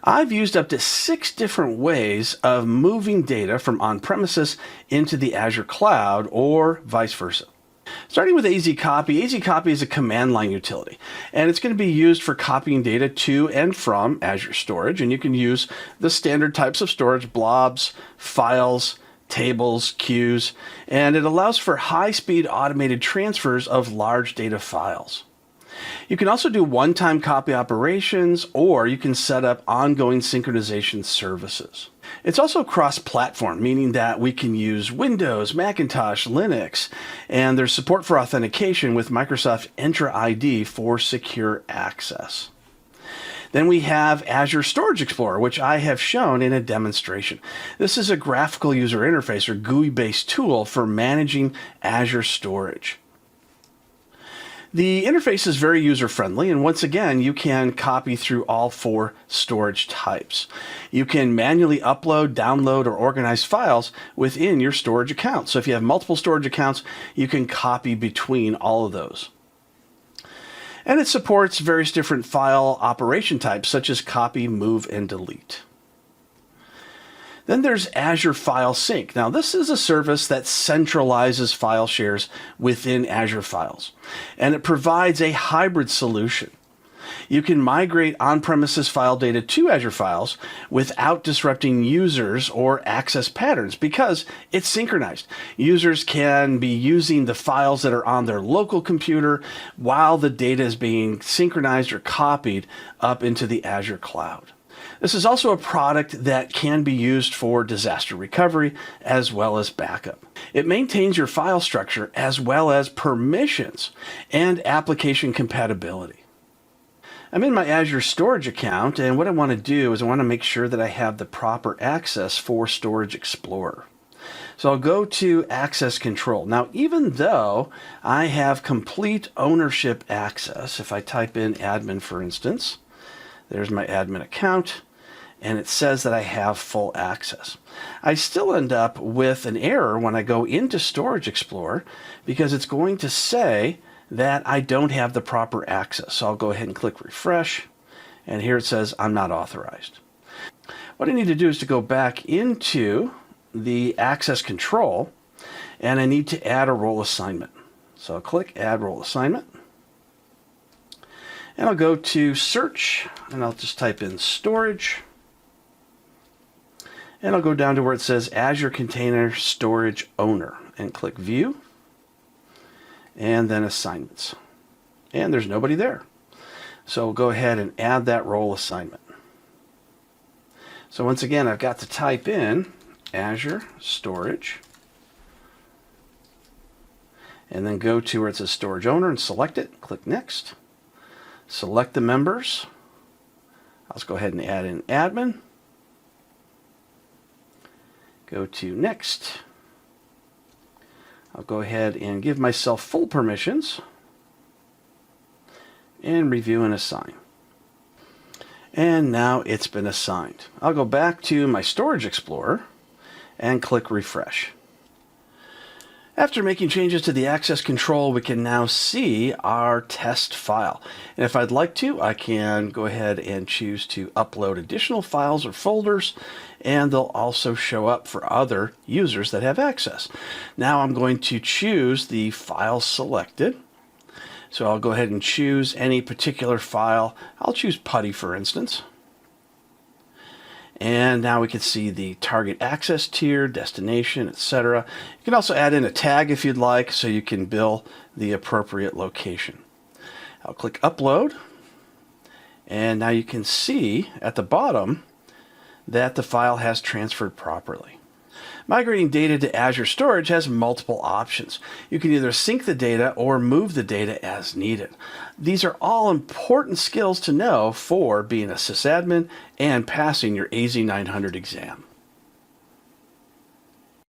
I've used up to 6 different ways of moving data from on-premises into the Azure cloud or vice versa. Starting with AZ Copy. AZ Copy is a command line utility, and it's going to be used for copying data to and from Azure storage. And you can use the standard types of storage: blobs, files, tables, queues, and it allows for high-speed automated transfers of large data files. You can also do one-time copy operations, or you can set up ongoing synchronization services. It's also cross-platform, meaning that we can use Windows, Macintosh, Linux, and there's support for authentication with Microsoft Entra ID for secure access. Then we have Azure Storage Explorer, which I have shown in a demonstration. This is a graphical user interface or GUI-based tool for managing Azure storage. The interface is very user-friendly, and once again, you can copy through all 4 storage types. You can manually upload, download, or organize files within your storage account. So if you have multiple storage accounts, you can copy between all of those. And it supports various different file operation types, such as copy, move, and delete. Then there's Azure File Sync. Now, this is a service that centralizes file shares within Azure Files, and it provides a hybrid solution. You can migrate on-premises file data to Azure Files without disrupting users or access patterns because it's synchronized. Users can be using the files that are on their local computer while the data is being synchronized or copied up into the Azure cloud. This is also a product that can be used for disaster recovery as well as backup. It maintains your file structure as well as permissions and application compatibility. I'm in my Azure Storage account, and what I want to do is I want to make sure that I have the proper access for Storage Explorer. So I'll go to Access Control. Now, even though I have complete ownership access, if I type in admin, for instance, there's my admin account, and it says that I have full access. I still end up with an error when I go into Storage Explorer because it's going to say that I don't have the proper access. So I'll go ahead and click refresh, and here it says I'm not authorized. What I need to do is to go back into the access control, and I need to add a role assignment. So I'll click Add Role Assignment, and I'll go to Search, and I'll just type in Storage, and I'll go down to where it says Azure Container Storage Owner, and click View, and then Assignments. And there's nobody there. So we'll go ahead and add that role assignment. So once again, I've got to type in Azure Storage, and then go to where it says Storage Owner and select it. Click Next. Select the members. I'll just go ahead and add in admin. Go to Next. I'll go ahead and give myself full permissions and review and assign. And now it's been assigned. I'll go back to my Storage Explorer and click Refresh. After making changes to the access control, we can now see our test file. And if I'd like to, I can go ahead and choose to upload additional files or folders, and they'll also show up for other users that have access. Now I'm going to choose the file selected. So I'll go ahead and choose any particular file. I'll choose PuTTY, for instance. And now we can see the target access tier, destination, etc. You can also add in a tag if you'd like, so you can bill the appropriate location. I'll click Upload, and now you can see at the bottom that the file has transferred properly. Migrating data to Azure Storage has multiple options. You can either sync the data or move the data as needed. These are all important skills to know for being a sysadmin and passing your AZ 900 exam.